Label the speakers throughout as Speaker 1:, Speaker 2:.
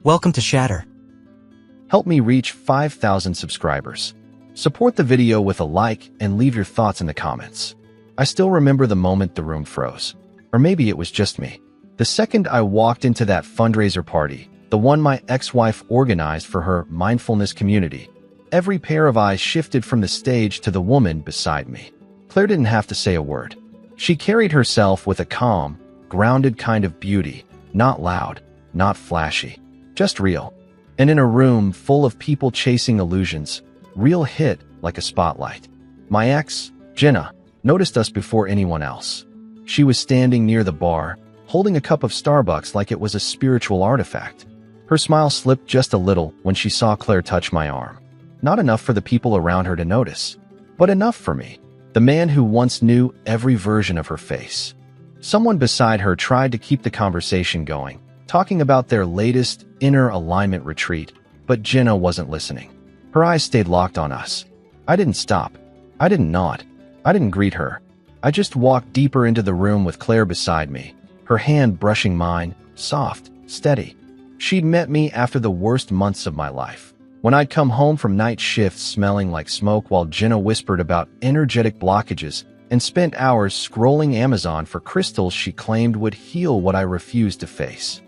Speaker 1: Welcome to Shatter.
Speaker 2: Help me reach 5,000 subscribers. Support the video with a like and leave your thoughts in the comments. I still remember the moment the room froze. Or maybe it was just me. The second I walked into that fundraiser party, the one my ex-wife organized for her mindfulness community, every pair of eyes shifted from the stage to the woman beside me. Claire didn't have to say a word. She carried herself with a calm, grounded kind of beauty, not loud, not flashy, just real. And in a room full of people chasing illusions, real hit like a spotlight. My ex, Jenna, noticed us before anyone else. She was standing near the bar, holding a cup of Starbucks like it was a spiritual artifact. Her smile slipped just a little when she saw Claire touch my arm. Not enough for the people around her to notice, but enough for me, the man who once knew every version of her face. Someone beside her tried to keep the conversation going, talking about their latest inner alignment retreat, but Jenna wasn't listening. Her eyes stayed locked on us. I didn't stop. I didn't nod. I didn't greet her. I just walked deeper into the room with Claire beside me, her hand brushing mine, soft, steady. She'd met me after the worst months of my life, when I'd come home from night shifts smelling like smoke while Jenna whispered about energetic blockages and spent hours scrolling Amazon for crystals she claimed would heal what I refused to face.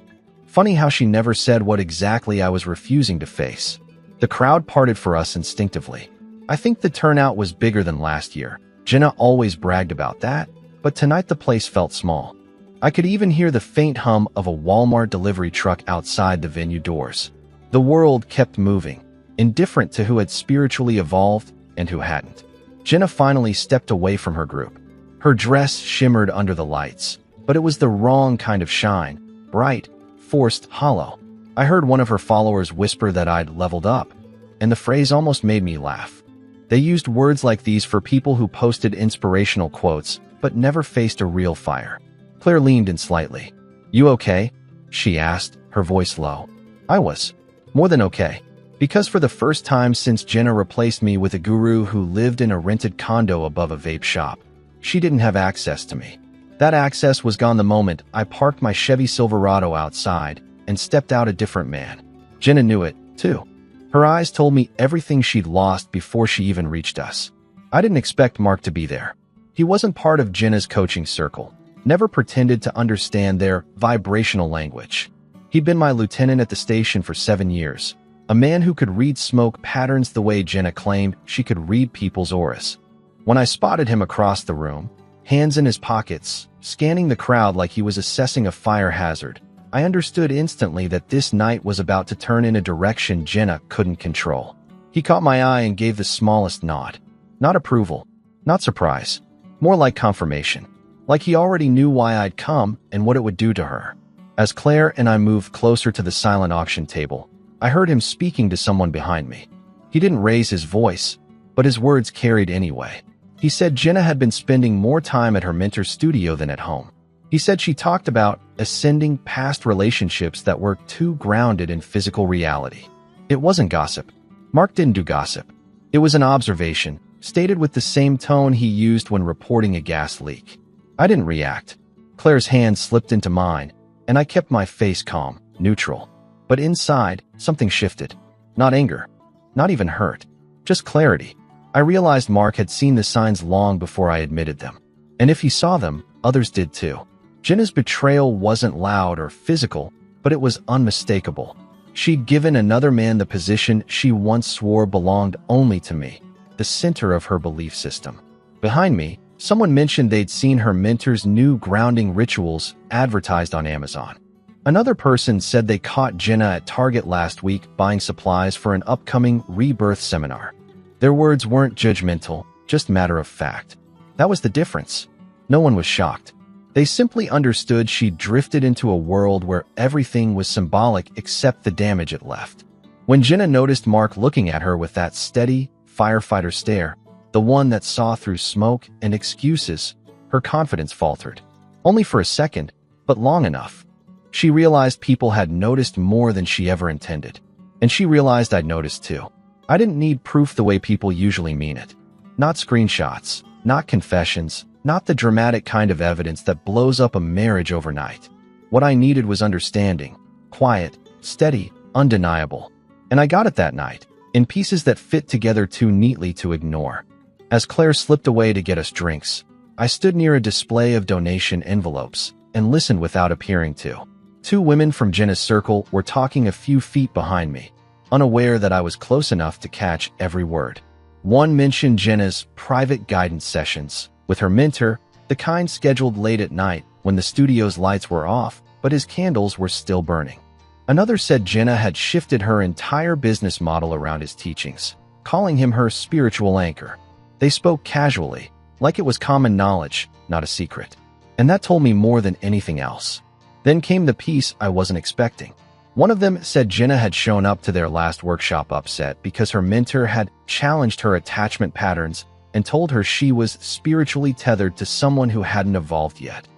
Speaker 2: Funny how she never said what exactly I was refusing to face. The crowd parted for us instinctively. I think the turnout was bigger than last year. Jenna always bragged about that, but tonight the place felt small. I could even hear the faint hum of a Walmart delivery truck outside the venue doors. The world kept moving, indifferent to who had spiritually evolved and who hadn't. Jenna finally stepped away from her group. Her dress shimmered under the lights, but it was the wrong kind of shine, bright, forced, hollow. I heard one of her followers whisper that I'd leveled up, and the phrase almost made me laugh. They used words like these for people who posted inspirational quotes, but never faced a real fire. Claire leaned in slightly. "You okay?" she asked, her voice low. I was. More than okay. Because for the first time since Jenna replaced me with a guru who lived in a rented condo above a vape shop, she didn't have access to me. That access was gone the moment I parked my Chevy Silverado outside and stepped out a different man. Jenna knew it, too. Her eyes told me everything she'd lost before she even reached us. I didn't expect Mark to be there. He wasn't part of Jenna's coaching circle, never pretended to understand their vibrational language. He'd been my lieutenant at the station for 7 years, a man who could read smoke patterns the way Jenna claimed she could read people's auras. When I spotted him across the room, hands in his pockets, scanning the crowd like he was assessing a fire hazard, I understood instantly that this night was about to turn in a direction Jenna couldn't control. He caught my eye and gave the smallest nod. Not approval, not surprise, more like confirmation. Like he already knew why I'd come and what it would do to her. As Claire and I moved closer to the silent auction table, I heard him speaking to someone behind me. He didn't raise his voice, but his words carried anyway. He said Jenna had been spending more time at her mentor's studio than at home. He said she talked about ascending past relationships that were too grounded in physical reality. It wasn't gossip. Mark didn't do gossip. It was an observation, stated with the same tone he used when reporting a gas leak. I didn't react. Claire's hand slipped into mine, and I kept my face calm, neutral. But inside, something shifted. Not anger, not even hurt, just clarity. I realized Mark had seen the signs long before I admitted them. And if he saw them, others did too. Jenna's betrayal wasn't loud or physical, but it was unmistakable. She'd given another man the position she once swore belonged only to me, the center of her belief system. Behind me, someone mentioned they'd seen her mentor's new grounding rituals advertised on Amazon. Another person said they caught Jenna at Target last week buying supplies for an upcoming rebirth seminar. Their words weren't judgmental, just matter of fact. That was the difference. No one was shocked. They simply understood she'd drifted into a world where everything was symbolic except the damage it left. When Jenna noticed Mark looking at her with that steady, firefighter stare, the one that saw through smoke and excuses, her confidence faltered. Only for a second, but long enough. She realized people had noticed more than she ever intended. And she realized I'd noticed too. I didn't need proof the way people usually mean it. Not screenshots, not confessions, not the dramatic kind of evidence that blows up a marriage overnight. What I needed was understanding, quiet, steady, undeniable. And I got it that night, in pieces that fit together too neatly to ignore. As Claire slipped away to get us drinks, I stood near a display of donation envelopes and listened without appearing to. Two women from Jenna's circle were talking a few feet behind me, unaware that I was close enough to catch every word. One mentioned Jenna's private guidance sessions with her mentor, the kind scheduled late at night when the studio's lights were off, but his candles were still burning. Another said Jenna had shifted her entire business model around his teachings, calling him her spiritual anchor. They spoke casually, like it was common knowledge, not a secret. And that told me more than anything else. Then came the piece I wasn't expecting. One of them said Jenna had shown up to their last workshop upset because her mentor had challenged her attachment patterns and told her she was spiritually tethered to someone who hadn't evolved yet.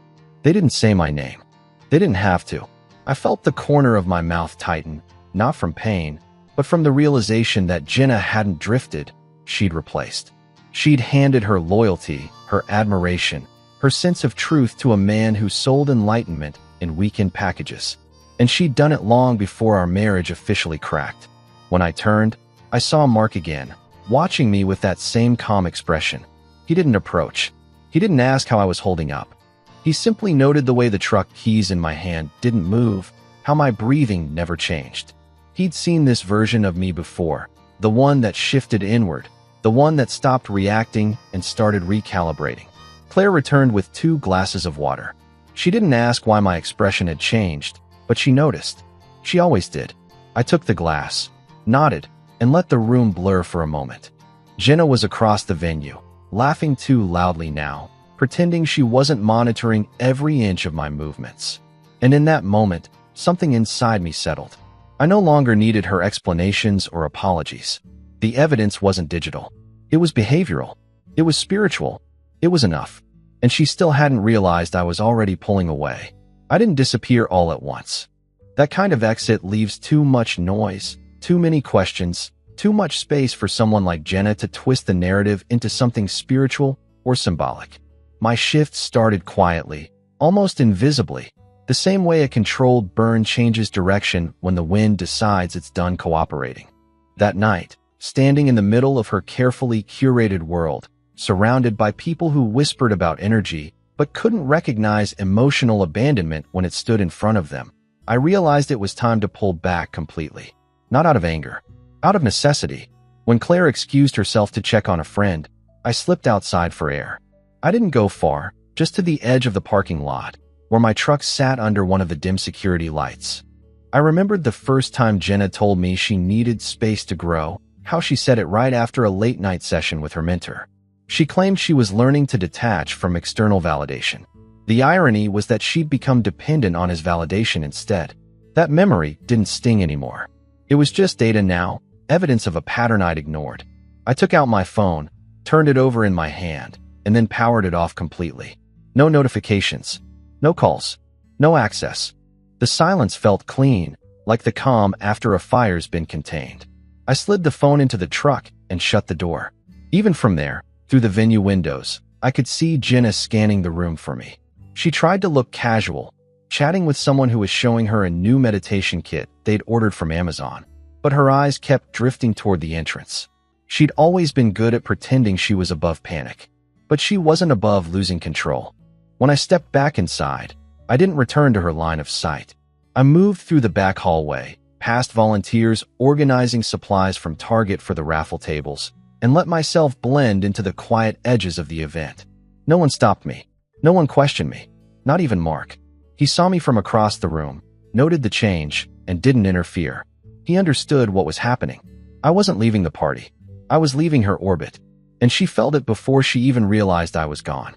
Speaker 2: They didn't say my name. They didn't have to. I felt the corner of my mouth tighten, not from pain, but from the realization that Jenna hadn't drifted, she'd replaced. She'd handed her loyalty, her admiration, her sense of truth to a man who sold enlightenment in weekend packages. And she'd done it long before our marriage officially cracked. When I turned, I saw Mark again, watching me with that same calm expression. He didn't approach. He didn't ask how I was holding up. He simply noted the way the truck keys in my hand didn't move, how my breathing never changed. He'd seen this version of me before, the one that shifted inward, the one that stopped reacting and started recalibrating. Claire returned with 2 glasses of water. She didn't ask why my expression had changed, but she noticed. She always did. I took the glass, nodded, and let the room blur for a moment. Jenna was across the venue, laughing too loudly now, pretending she wasn't monitoring every inch of my movements. And in that moment, something inside me settled. I no longer needed her explanations or apologies. The evidence wasn't digital. It was behavioral. It was spiritual. It was enough. And she still hadn't realized I was already pulling away. I didn't disappear all at once. That kind of exit leaves too much noise, too many questions, too much space for someone like Jenna to twist the narrative into something spiritual or symbolic. My shift started quietly, almost invisibly, the same way a controlled burn changes direction when the wind decides it's done cooperating. That night, standing in the middle of her carefully curated world, surrounded by people who whispered about energy but couldn't recognize emotional abandonment when it stood in front of them, I realized it was time to pull back completely. Not out of anger, out of necessity. When Claire excused herself to check on a friend, I slipped outside for air. I didn't go far, just to the edge of the parking lot, where my truck sat under one of the dim security lights. I remembered the first time Jenna told me she needed space to grow, how she said it right after a late-night session with her mentor. She claimed she was learning to detach from external validation. The irony was that she'd become dependent on his validation instead. That memory didn't sting anymore. It was just data now, evidence of a pattern I'd ignored. I took out my phone, turned it over in my hand, and then powered it off completely. No notifications, no calls, no access. The silence felt clean, like the calm after a fire's been contained. I slid the phone into the truck and shut the door. Even from there, through the venue windows, I could see Jenna scanning the room for me. She tried to look casual, chatting with someone who was showing her a new meditation kit they'd ordered from Amazon, but her eyes kept drifting toward the entrance. She'd always been good at pretending she was above panic, but she wasn't above losing control. When I stepped back inside, I didn't return to her line of sight. I moved through the back hallway, past volunteers organizing supplies from Target for the raffle tables, and let myself blend into the quiet edges of the event. No one stopped me. No one questioned me. Not even Mark. He saw me from across the room, noted the change, and didn't interfere. He understood what was happening. I wasn't leaving the party. I was leaving her orbit, and she felt it before she even realized I was gone.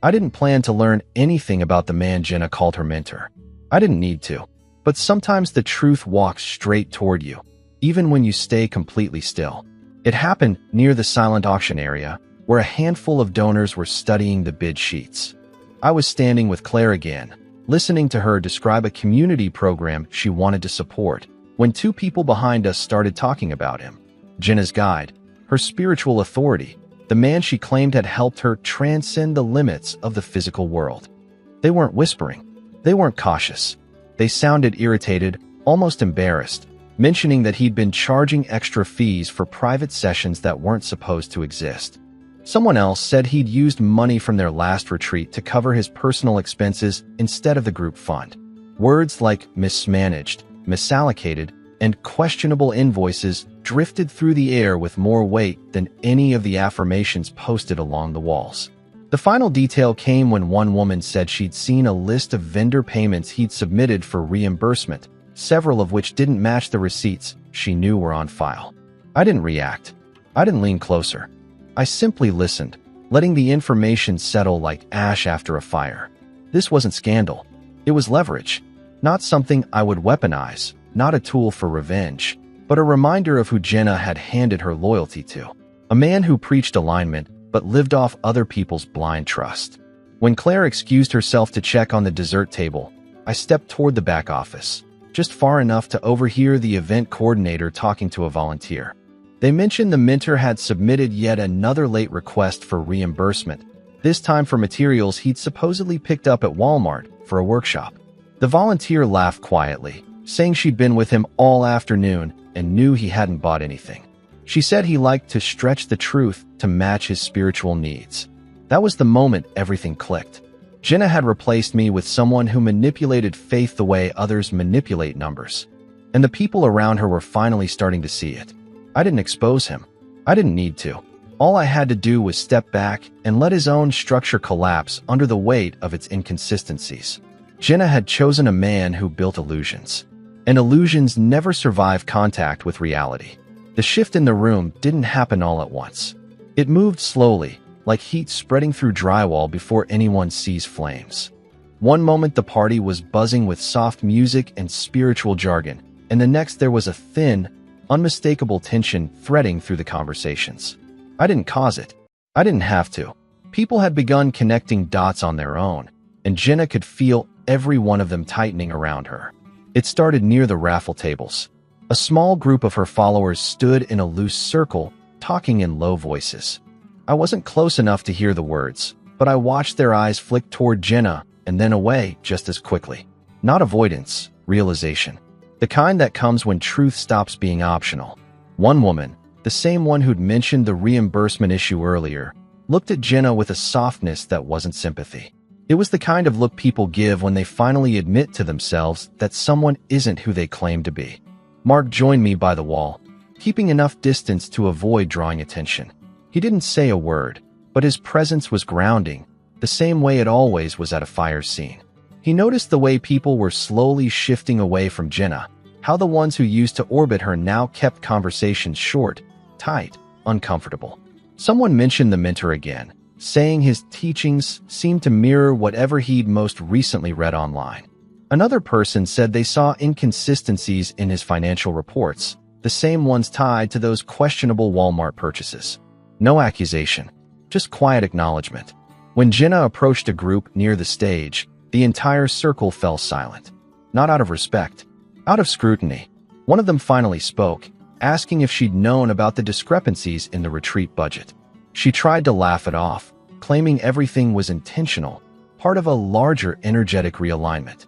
Speaker 2: I didn't plan to learn anything about the man Jenna called her mentor. I didn't need to. But sometimes the truth walks straight toward you, even when you stay completely still. It happened near the silent auction area, where a handful of donors were studying the bid sheets. I was standing with Claire again, listening to her describe a community program she wanted to support, when 2 people behind us started talking about him. Jenna's guide, her spiritual authority, the man she claimed had helped her transcend the limits of the physical world. They weren't whispering. They weren't cautious. They sounded irritated, almost embarrassed, mentioning that he'd been charging extra fees for private sessions that weren't supposed to exist. Someone else said he'd used money from their last retreat to cover his personal expenses instead of the group fund. Words like mismanaged, misallocated, and questionable invoices drifted through the air with more weight than any of the affirmations posted along the walls. The final detail came when one woman said she'd seen a list of vendor payments he'd submitted for reimbursement, several of which didn't match the receipts she knew were on file. I didn't react. I didn't lean closer. I simply listened, letting the information settle like ash after a fire. This wasn't scandal. It was leverage. Not something I would weaponize, not a tool for revenge, but a reminder of who Jenna had handed her loyalty to. A man who preached alignment but lived off other people's blind trust. When Claire excused herself to check on the dessert table, I stepped toward the back office, just far enough to overhear the event coordinator talking to a volunteer. They mentioned the mentor had submitted yet another late request for reimbursement, this time for materials he'd supposedly picked up at Walmart for a workshop. The volunteer laughed quietly, saying she'd been with him all afternoon and knew he hadn't bought anything. She said he liked to stretch the truth to match his spiritual needs. That was the moment everything clicked. Jenna had replaced me with someone who manipulated faith the way others manipulate numbers. And the people around her were finally starting to see it. I didn't expose him. I didn't need to. All I had to do was step back and let his own structure collapse under the weight of its inconsistencies. Jenna had chosen a man who built illusions. And illusions never survive contact with reality. The shift in the room didn't happen all at once. It moved slowly, like heat spreading through drywall before anyone sees flames. One moment the party was buzzing with soft music and spiritual jargon, and the next there was a thin, unmistakable tension threading through the conversations. I didn't cause it. I didn't have to. People had begun connecting dots on their own, and Jenna could feel every one of them tightening around her. It started near the raffle tables. A small group of her followers stood in a loose circle, talking in low voices. I wasn't close enough to hear the words, but I watched their eyes flick toward Jenna and then away just as quickly. Not avoidance, realization. The kind that comes when truth stops being optional. One woman, the same one who'd mentioned the reimbursement issue earlier, looked at Jenna with a softness that wasn't sympathy. It was the kind of look people give when they finally admit to themselves that someone isn't who they claim to be. Mark joined me by the wall, keeping enough distance to avoid drawing attention. He didn't say a word, but his presence was grounding, the same way it always was at a fire scene. He noticed the way people were slowly shifting away from Jenna, how the ones who used to orbit her now kept conversations short, tight, uncomfortable. Someone mentioned the mentor again, saying his teachings seemed to mirror whatever he'd most recently read online. Another person said they saw inconsistencies in his financial reports, the same ones tied to those questionable Walmart purchases. No accusation, just quiet acknowledgement. When Jenna approached a group near the stage, the entire circle fell silent. Not out of respect, out of scrutiny. One of them finally spoke, asking if she'd known about the discrepancies in the retreat budget. She tried to laugh it off, claiming everything was intentional, part of a larger energetic realignment.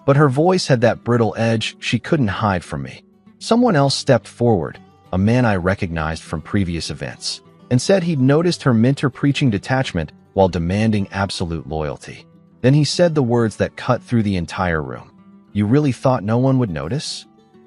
Speaker 2: But her voice had that brittle edge she couldn't hide from me. Someone else stepped forward, a man I recognized from previous events, and said he'd noticed her mentor preaching detachment while demanding absolute loyalty. Then he said the words that cut through the entire room. "You really thought no one would notice?"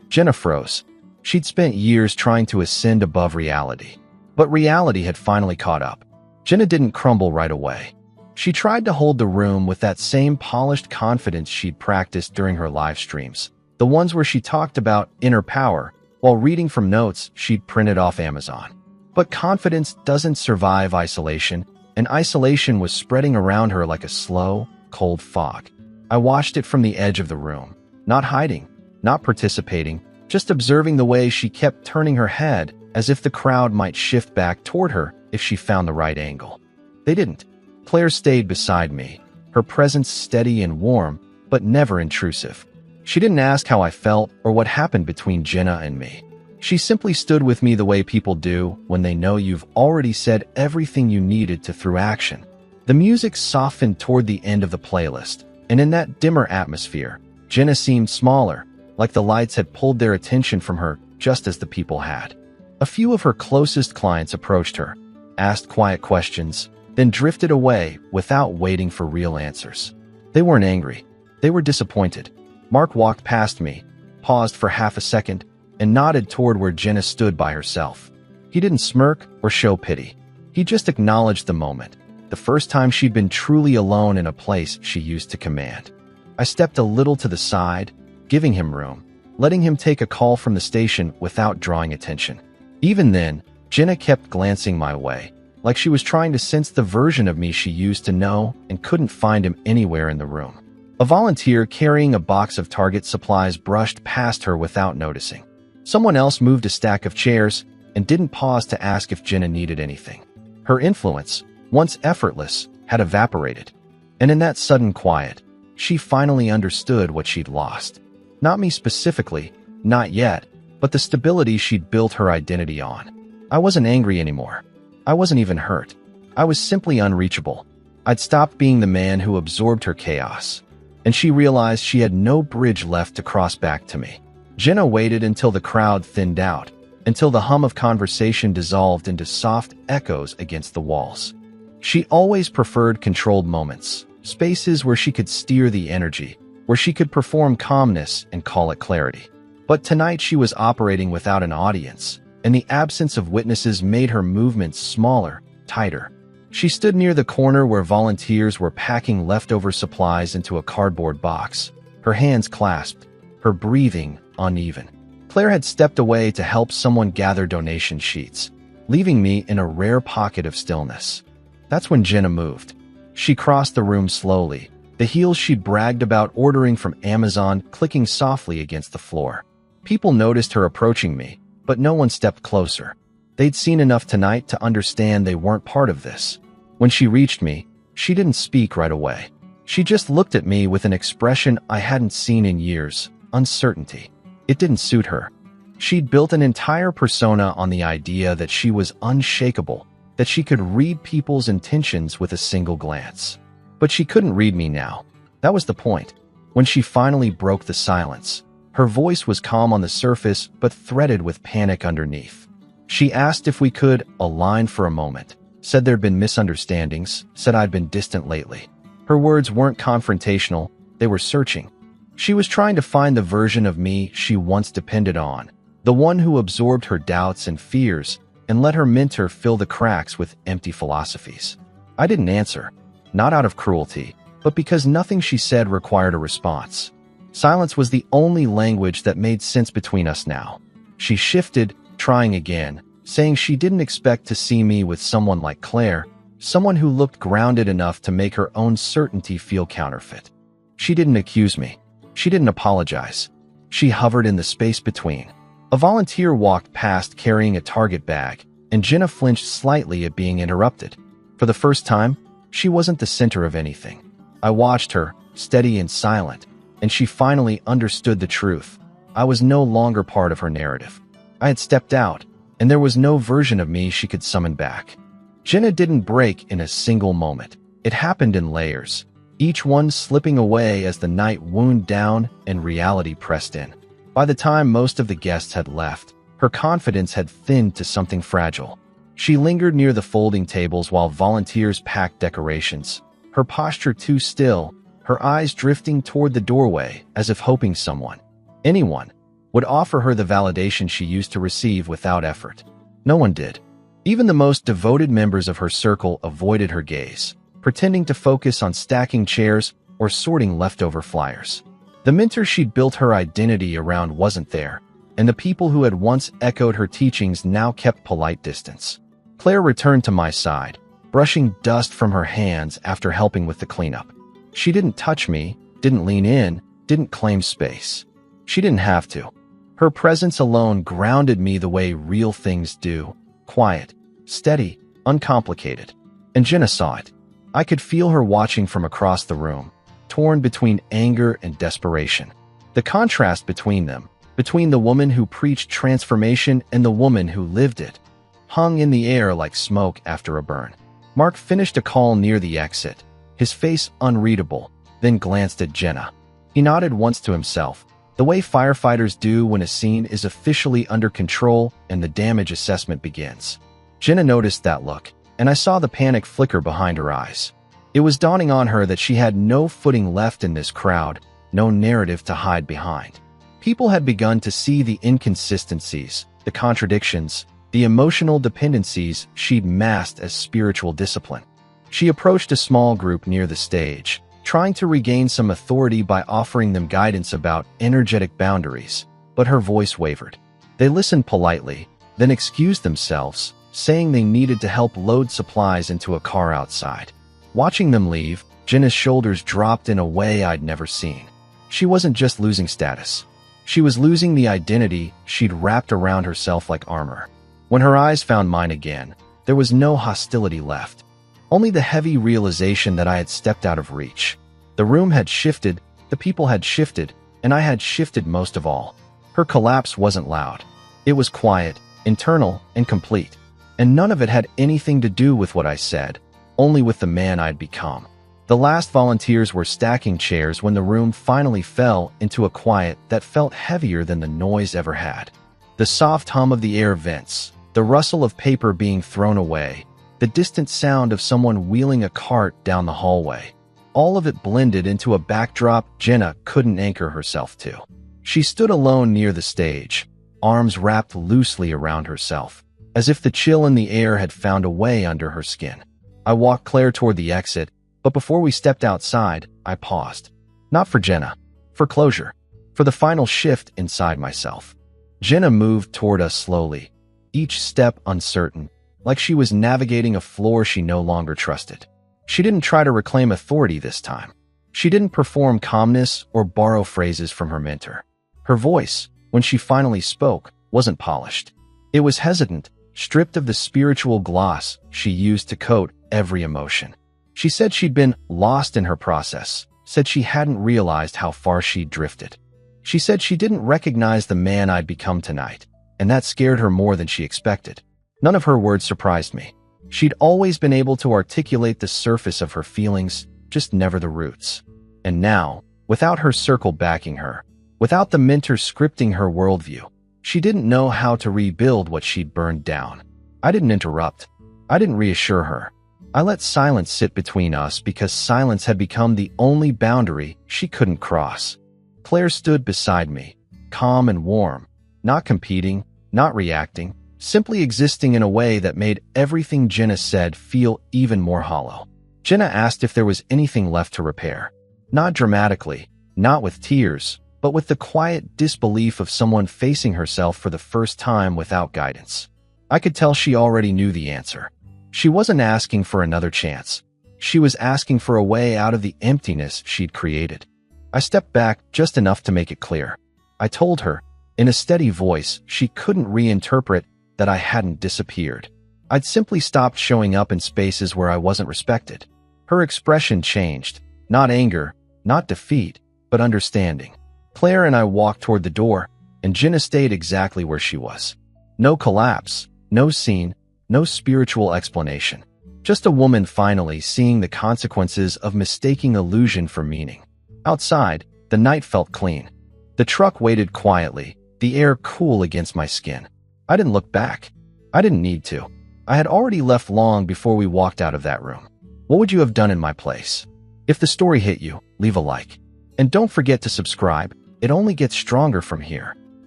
Speaker 2: Jenna froze. She'd spent years trying to ascend above reality. But reality had finally caught up. Jenna didn't crumble right away. She tried to hold the room with that same polished confidence she'd practiced during her live streams, the ones where she talked about inner power while reading from notes she'd printed off Amazon. But confidence doesn't survive isolation, and isolation was spreading around her like a slow, cold fog. I watched it from the edge of the room, not hiding, not participating, just observing the way she kept turning her head as if the crowd might shift back toward her if she found the right angle. They didn't. Claire stayed beside me, her presence steady and warm, but never intrusive. She didn't ask how I felt or what happened between Jenna and me. She simply stood with me the way people do when they know you've already said everything you needed to through action. The music softened toward the end of the playlist, and in that dimmer atmosphere, Jenna seemed smaller, like the lights had pulled their attention from her just as the people had. A few of her closest clients approached her, asked quiet questions, then drifted away without waiting for real answers. They weren't angry. They were disappointed. Mark walked past me, paused for half a second, and nodded toward where Jenna stood by herself. He didn't smirk or show pity. He just acknowledged the moment, the first time she'd been truly alone in a place she used to command. I stepped a little to the side, giving him room, letting him take a call from the station without drawing attention. Even then, Jenna kept glancing my way, like she was trying to sense the version of me she used to know and couldn't find him anywhere in the room. A volunteer carrying a box of Target supplies brushed past her without noticing. Someone else moved a stack of chairs and didn't pause to ask if Jenna needed anything. Her influence, once effortless, had evaporated. And in that sudden quiet, she finally understood what she'd lost. Not me specifically, not yet, but the stability she'd built her identity on. I wasn't angry anymore. I wasn't even hurt. I was simply unreachable. I'd stopped being the man who absorbed her chaos. And she realized she had no bridge left to cross back to me. Jenna waited until the crowd thinned out, until the hum of conversation dissolved into soft echoes against the walls. She always preferred controlled moments, spaces where she could steer the energy, where she could perform calmness and call it clarity. But tonight she was operating without an audience, and the absence of witnesses made her movements smaller, tighter. She stood near the corner where volunteers were packing leftover supplies into a cardboard box, her hands clasped, her breathing uneven. Claire had stepped away to help someone gather donation sheets, leaving me in a rare pocket of stillness. That's when Jenna moved. She crossed the room slowly, the heels she'd bragged about ordering from Amazon clicking softly against the floor. People noticed her approaching me, but no one stepped closer. They'd seen enough tonight to understand they weren't part of this. When she reached me, she didn't speak right away. She just looked at me with an expression I hadn't seen in years, uncertainty. It didn't suit her. She'd built an entire persona on the idea that she was unshakable, that she could read people's intentions with a single glance. But she couldn't read me now. That was the point. When she finally broke the silence, her voice was calm on the surface but threaded with panic underneath. She asked if we could align for a moment, said there'd been misunderstandings, said I'd been distant lately. Her words weren't confrontational, they were searching. She was trying to find the version of me she once depended on, the one who absorbed her doubts and fears and let her mentor fill the cracks with empty philosophies. I didn't answer, not out of cruelty, but because nothing she said required a response. Silence was the only language that made sense between us now. She shifted, trying again, saying she didn't expect to see me with someone like Claire, someone who looked grounded enough to make her own certainty feel counterfeit. She didn't accuse me. She didn't apologize. She hovered in the space between. A volunteer walked past carrying a Target bag, and Jenna flinched slightly at being interrupted. For the first time, she wasn't the center of anything. I watched her, steady and silent, and she finally understood the truth. I was no longer part of her narrative. I had stepped out, and there was no version of me she could summon back. Jenna didn't break in a single moment. It happened in layers, each one slipping away as the night wound down and reality pressed in. By the time most of the guests had left, her confidence had thinned to something fragile. She lingered near the folding tables while volunteers packed decorations, her posture too still, her eyes drifting toward the doorway as if hoping someone, anyone, would offer her the validation she used to receive without effort. No one did. Even the most devoted members of her circle avoided her gaze, pretending to focus on stacking chairs or sorting leftover flyers. The mentor she'd built her identity around wasn't there, and the people who had once echoed her teachings now kept polite distance. Claire returned to my side, brushing dust from her hands after helping with the cleanup. She didn't touch me, didn't lean in, didn't claim space. She didn't have to. Her presence alone grounded me the way real things do, quiet, steady, uncomplicated. And Jenna saw it. I could feel her watching from across the room, torn between anger and desperation. The contrast between them, between the woman who preached transformation and the woman who lived it, hung in the air like smoke after a burn. Mark finished a call near the exit, his face unreadable, then glanced at Jenna. He nodded once to himself, The way firefighters do when a scene is officially under control and the damage assessment begins. Jenna noticed that look, and I saw the panic flicker behind her eyes. It was dawning on her that she had no footing left in this crowd, no narrative to hide behind. People had begun to see the inconsistencies, the contradictions, the emotional dependencies she'd masked as spiritual discipline. She approached a small group near the stage, trying to regain some authority by offering them guidance about energetic boundaries, but her voice wavered. They listened politely, then excused themselves, saying they needed to help load supplies into a car outside. Watching them leave, Jenna's shoulders dropped in a way I'd never seen. She wasn't just losing status. She was losing the identity she'd wrapped around herself like armor. When her eyes found mine again, there was no hostility left. Only the heavy realization that I had stepped out of reach. The room had shifted, the people had shifted, and I had shifted most of all. Her collapse wasn't loud. It was quiet, internal, and complete. And none of it had anything to do with what I said, only with the man I'd become. The last volunteers were stacking chairs when the room finally fell into a quiet that felt heavier than the noise ever had. The soft hum of the air vents, the rustle of paper being thrown away, the distant sound of someone wheeling a cart down the hallway. All of it blended into a backdrop Jenna couldn't anchor herself to. She stood alone near the stage, arms wrapped loosely around herself, as if the chill in the air had found a way under her skin. I walked Claire toward the exit, but before we stepped outside, I paused. Not for Jenna, for closure, for the final shift inside myself. Jenna moved toward us slowly, each step uncertain, like she was navigating a floor she no longer trusted. She didn't try to reclaim authority this time. She didn't perform calmness or borrow phrases from her mentor. Her voice, when she finally spoke, wasn't polished. It was hesitant, stripped of the spiritual gloss she used to coat every emotion. She said she'd been lost in her process, said she hadn't realized how far she'd drifted. She said she didn't recognize the man I'd become tonight, and that scared her more than she expected. None of her words surprised me. She'd always been able to articulate the surface of her feelings, just never the roots. And now, without her circle backing her, without the mentor scripting her worldview, she didn't know how to rebuild what she'd burned down. I didn't interrupt. I didn't reassure her. I let silence sit between us because silence had become the only boundary she couldn't cross. Claire stood beside me, calm and warm, not competing, not reacting, simply existing in a way that made everything Jenna said feel even more hollow. Jenna asked if there was anything left to repair. Not dramatically, not with tears, but with the quiet disbelief of someone facing herself for the first time without guidance. I could tell she already knew the answer. She wasn't asking for another chance. She was asking for a way out of the emptiness she'd created. I stepped back just enough to make it clear. I told her, in a steady voice she couldn't reinterpret, that I hadn't disappeared. I'd simply stopped showing up in spaces where I wasn't respected. Her expression changed. Not anger, not defeat, but understanding. Claire and I walked toward the door, and Jenna stayed exactly where she was. No collapse, no scene, no spiritual explanation. Just a woman finally seeing the consequences of mistaking illusion for meaning. Outside, the night felt clean. The truck waited quietly, the air cool against my skin. I didn't look back. I didn't need to. I had already left long before we walked out of that room. What would you have done in my place? If the story hit you, leave a like. And don't forget to subscribe. It only gets stronger from here.